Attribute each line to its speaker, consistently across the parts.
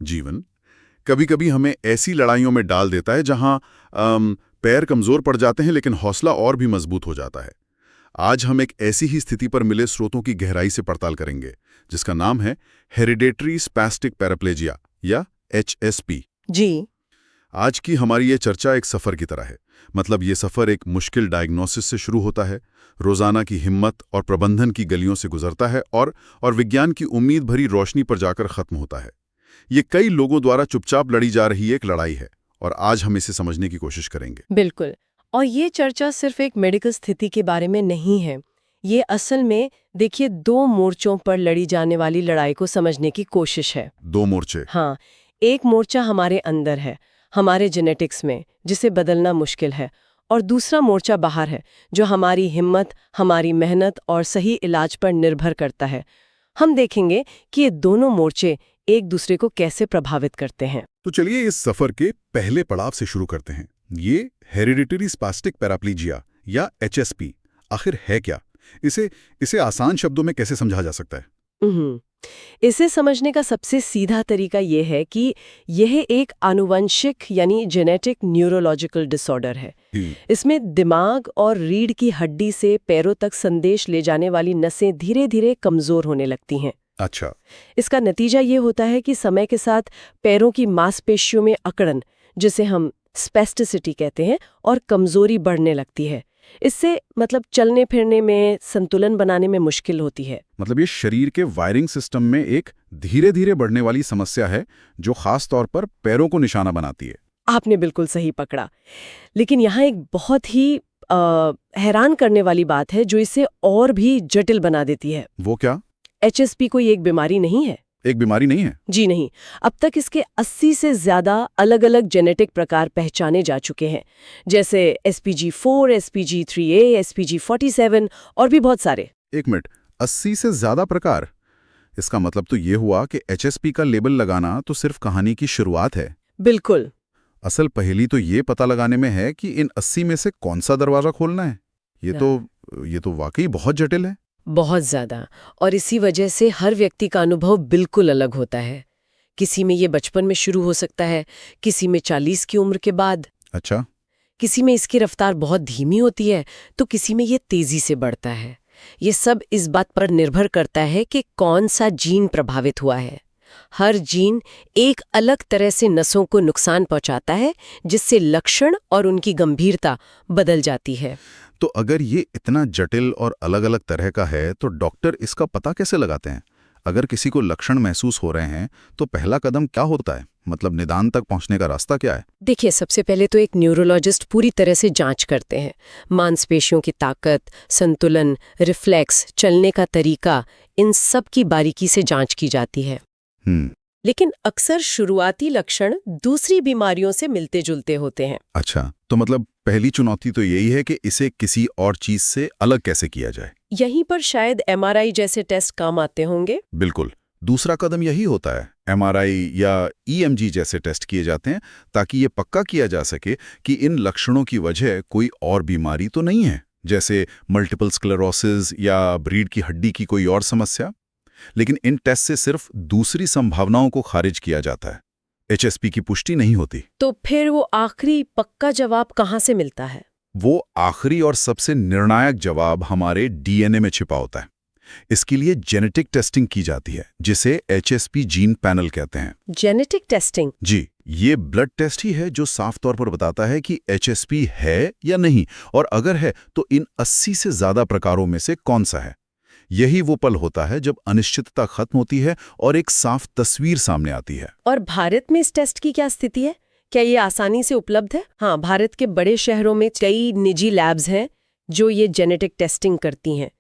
Speaker 1: जीवन कभी कभी हमें ऐसी लड़ाइयों में डाल देता है जहां पैर कमजोर पड़ जाते हैं लेकिन हौसला और भी मजबूत हो जाता है। आज हम एक ऐसी ही स्थिति पर मिले स्रोतों की गहराई से पड़ताल करेंगे जिसका नाम है हेरिडेटरी स्पैस्टिक पैराप्लेजिया या HSP।
Speaker 2: जी।
Speaker 1: आज की हमारी ये चर्चा एक सफ़र की तरह है। मतलब ये सफ़र एक मुश्किल डायग्नोसिस से शुरू होता है, रोज़ाना की हिम्मत और प्रबंधन की गलियों से गुजरता है और विज्ञान की उम्मीद भरी रोशनी पर जाकर ख़त्म होता है। ये कई लोगों द्वारा चुपचाप लड़ी जा रही एक लड़ाई है और आज हम इसे समझने की कोशिश करेंगे।
Speaker 2: बिल्कुल। और ये चर्चा सिर्फ एक मेडिकल स्थिति के बारे में नहीं है। ये असल में देखिए 2 मोर्चों पर लड़ी जाने वाली लड़ाई को समझने की कोशिश है।
Speaker 1: 2 मोर्चे।
Speaker 2: हाँ, एक मोर्चा हमारे अंदर है, हमारे जेनेटिक्स में, जिसे बदलना मुश्किल है, और दूसरा मोर्चा बाहर है, जो हमारी हिम्मत, हमारी मेहनत और सही इलाज पर निर्भर करता है। हम देखेंगे कि ये दोनों मोर्चे एक दूसरे को कैसे प्रभावित करते हैं।
Speaker 1: तो चलिए इस सफ़र के पहले पड़ाव से शुरू करते हैं। ये हेरिडिटरी स्पैस्टिक पैराप्लेजिया या HSP आखिर है क्या? इसे आसान शब्दों में कैसे समझा जा सकता है?
Speaker 2: इसे समझने का सबसे सीधा तरीका यह है कि यह एक आनुवंशिक यानी जेनेटिक न्यूरोलॉजिकल डिसऑर्डर है। इसमें दिमाग और रीढ़ की हड्डी से पैरों तक संदेश ले जाने वाली नसें धीरे धीरे कमजोर होने लगती हैं।
Speaker 1: अच्छा।
Speaker 2: इसका नतीजा ये होता है कि समय के साथ पैरों की मांसपेशियों में अकड़न, जिसे हम स्पेस्टिसिटी कहते हैं, और कमजोरी बढ़ने लगती है। इससे मतलब चलने फिरने में, संतुलन बनाने में मुश्किल होती है।
Speaker 1: मतलब ये शरीर के वायरिंग सिस्टम में एक धीरे धीरे बढ़ने वाली समस्या है जो खास तौर पर पैरों को निशाना बनाती है।
Speaker 2: आपने बिल्कुल सही पकड़ा। लेकिन यहाँ एक बहुत ही हैरान करने वाली बात है जो इसे और भी जटिल बना देती है।
Speaker 1: वो क्या?
Speaker 2: HSP कोई एक बीमारी नहीं है।
Speaker 1: एक बीमारी नहीं है?
Speaker 2: जी नहीं। अब तक इसके 80 से ज्यादा अलग अलग जेनेटिक प्रकार पहचाने जा चुके हैं, जैसे SPG4, SPG3A, SPG47 और भी बहुत सारे।
Speaker 1: एक मिनट, 80 से ज्यादा प्रकार? इसका मतलब तो ये हुआ कि HSP का लेबल लगाना तो सिर्फ कहानी की शुरुआत है।
Speaker 2: बिल्कुल।
Speaker 1: असल पहेली तो ये पता लगाने में है कि इन 80 में से कौन सा दरवाजा खोलना है। ये तो वाकई बहुत जटिल है।
Speaker 2: बहुत ज्यादा। और इसी वजह से हर व्यक्ति का अनुभव बिल्कुल अलग होता है। किसी में ये बचपन में शुरू हो सकता है, किसी में 40 की उम्र के बाद।
Speaker 1: अच्छा।
Speaker 2: किसी में इसकी रफ्तार बहुत धीमी होती है, तो किसी में ये तेजी से बढ़ता है। ये सब इस बात पर निर्भर करता है कि कौन सा जीन प्रभावित हुआ है। हर जीन एक अलग तरह से नसों को नुकसान पहुंचाता है, जिससे लक्षण और उनकी गंभीरता बदल जाती है।
Speaker 1: तो अगर ये इतना जटिल और अलग-अलग तरह का है तो डॉक्टर इसका पता कैसे लगाते हैं? अगर किसी को लक्षण महसूस हो रहे हैं तो पहला कदम क्या होता है? मतलब निदान तक पहुंचने का रास्ता क्या है?
Speaker 2: देखिए, सबसे पहले तो एक न्यूरोलॉजिस्ट पूरी तरह से जांच करते हैं। मांसपेशियों की ताकत, संतुलन, रिफ्लेक्स, चलने का तरीका, इन सब की बारीकी से जांच की जाती है। लेकिन अक्सर शुरुआती लक्षण दूसरी बीमारियों से मिलते जुलते होते हैं।
Speaker 1: अच्छा, तो मतलब पहली चुनौती तो यही है कि इसे किसी और चीज से अलग कैसे किया जाए।
Speaker 2: यहीं पर शायद MRI जैसे टेस्ट काम आते होंगे।
Speaker 1: बिल्कुल। दूसरा कदम यही होता है, MRI या EMG जैसे टेस्ट किए जाते हैं ताकि ये पक्का किया जा सके कि इन लक्षणों की वजह कोई और बीमारी तो नहीं है, जैसे मल्टीपल स्क्लेरोसिस या रीढ़ की हड्डी की कोई और समस्या। लेकिन इन टेस्ट से सिर्फ दूसरी संभावनाओं को खारिज किया जाता है, HSP की पुष्टि नहीं होती।
Speaker 2: तो फिर वो आखिरी पक्का जवाब कहाँ से मिलता है?
Speaker 1: वो आखिरी और सबसे निर्णायक जवाब हमारे DNA में छिपा होता है। इसके लिए जेनेटिक टेस्टिंग की जाती है, जिसे HSP जीन पैनल कहते हैं।
Speaker 2: Genetic testing?
Speaker 1: जी, ये ब्लड टेस्ट ही है जो साफ तौर पर बताता है कि HSP है या नहीं, और अगर है तो इन 80 से ज्यादा प्रकारों में से कौन सा है। यही वो पल होता है जब अनिश्चितता खत्म होती है और एक साफ तस्वीर सामने आती है।
Speaker 2: और भारत में इस टेस्ट की क्या स्थिति है? क्या ये आसानी से उपलब्ध है? हाँ, भारत के बड़े शहरों में कई निजी लैब्स हैं जो ये जेनेटिक टेस्टिंग करती हैं।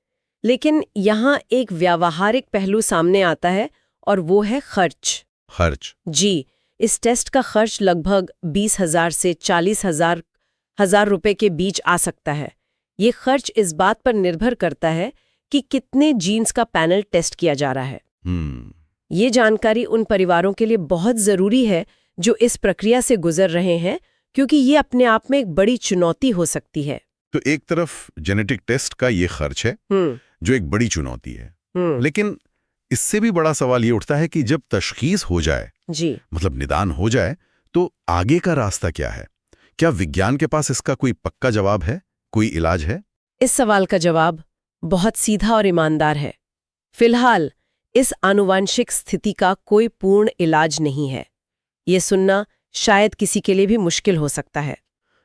Speaker 2: लेकिन यहाँ एक व्यावहारिक पहलू सामने आता है और वो है खर्च।
Speaker 1: खर्च?
Speaker 2: जी, इस टेस्ट का खर्च लगभग 20,000 से 40,000 रुपए के बीच आ सकता है। ये खर्च इस बात पर निर्भर करता है कि कितने जीन्स का पैनल टेस्ट किया जा रहा है। ये जानकारी उन परिवारों के लिए बहुत जरूरी है जो इस प्रक्रिया से गुजर रहे हैं, क्योंकि ये अपने आप में एक बड़ी चुनौती हो सकती है।
Speaker 1: तो एक तरफ जेनेटिक टेस्ट का ये खर्च है जो एक बड़ी चुनौती है, लेकिन इससे भी बड़ा सवाल ये उठता है कि जब तशखीस हो जाए,
Speaker 2: जी,
Speaker 1: मतलब निदान हो जाए, तो आगे का रास्ता क्या है? क्या विज्ञान के पास इसका कोई पक्का जवाब है, कोई इलाज है?
Speaker 2: इस सवाल का जवाब बहुत सीधा और ईमानदार है। फिलहाल इस आनुवांशिक स्थिति का कोई पूर्ण इलाज नहीं है। ये सुनना शायद किसी के लिए भी मुश्किल हो सकता है।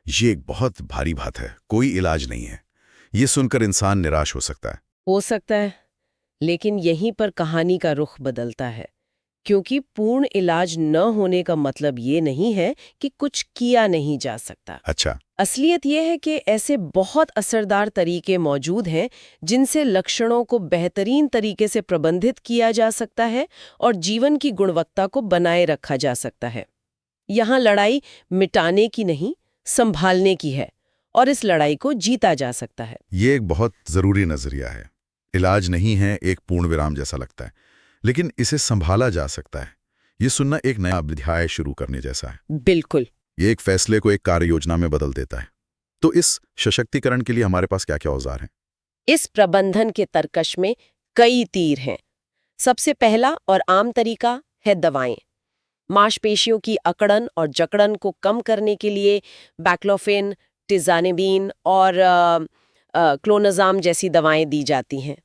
Speaker 1: ये एक बहुत भारी बात है, कोई इलाज नहीं है। ये सुनकर इंसान निराश हो सकता है।
Speaker 2: हो सकता है, लेकिन यहीं पर कहानी का रुख बदलता है, क्योंकि पूर्ण इलाज न होने का मतलब ये नहीं है कि कुछ किया नहीं जा सकता।
Speaker 1: अच्छा,
Speaker 2: असलियत यह है कि ऐसे बहुत असरदार तरीके मौजूद हैं जिनसे लक्षणों को बेहतरीन तरीके से प्रबंधित किया जा सकता है और जीवन की गुणवत्ता को बनाए रखा जा सकता है। यहाँ लड़ाई मिटाने की नहीं, संभालने की है, और इस लड़ाई को जीता जा सकता है।
Speaker 1: ये एक बहुत ज़रूरी नज़रिया है। इलाज नहीं है एक पूर्ण विराम जैसा लगता है, लेकिन इसे संभाला जा सकता है। ये सुनना एक नया अध्याय शुरू करने जैसा है।
Speaker 2: बिल्कुल।
Speaker 1: ये एक फैसले को एक कार्य योजना में बदल देता है। तो इस सशक्तिकरण के लिए हमारे पास क्या-क्या औजार हैं?
Speaker 2: इस प्रबंधन के तरकश में कई तीर हैं। सबसे पहला और आम तरीका है दवाएं। मांसपेशियों की अकड़न और जकड़न को कम करने के लिए बैक्लोफेन, टिजानेबिन और क्लोनाजाम जैसी दवाएं दी जाती हैं।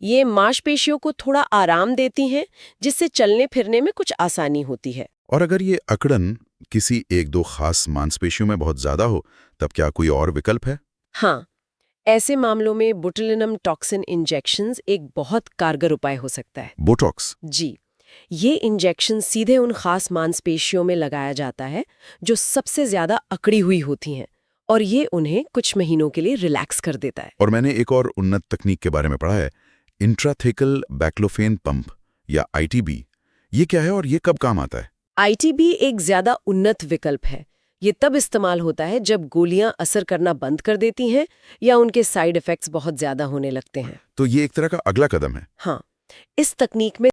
Speaker 2: ये मांसपेशियों को थोड़ा आराम देती हैं, जिससे चलने फिरने में कुछ आसानी होती है।
Speaker 1: और अगर ये अकड़न किसी एक दो खास मांसपेशियों में बहुत ज्यादा हो, तब क्या कोई और विकल्प है?
Speaker 2: हाँ, ऐसे मामलों में बोtulinum टॉक्सिन इंजेक्शंस एक बहुत कारगर उपाय हो सकता है।
Speaker 1: बोटॉक्स?
Speaker 2: जी, ये इंजेक्शन सीधे उन खास मांसपेशियों में लगाया जाता है जो सबसे ज्यादा अकड़ी हुई होती हैं, और ये उन्हें कुछ महीनों के लिए रिलैक्स कर देता है।
Speaker 1: और मैंने एक और उन्नत तकनीक के बारे में पढ़ा है, इंट्राथेकल बैक्लोफेन पंप या आईटीबी। ये क्या है और ये कब काम आता है?
Speaker 2: आईटीबी एक ज्यादा उन्नत विकल्प है। ये तब इस्तेमाल होता है जब गोलियां असर करना बंद कर देती हैं या उनके साइड इफेक्ट्स बहुत ज्यादा होने लगते हैं।
Speaker 1: तो ये एक तरह का अगला कदम है।
Speaker 2: हाँ, इस तकनीक में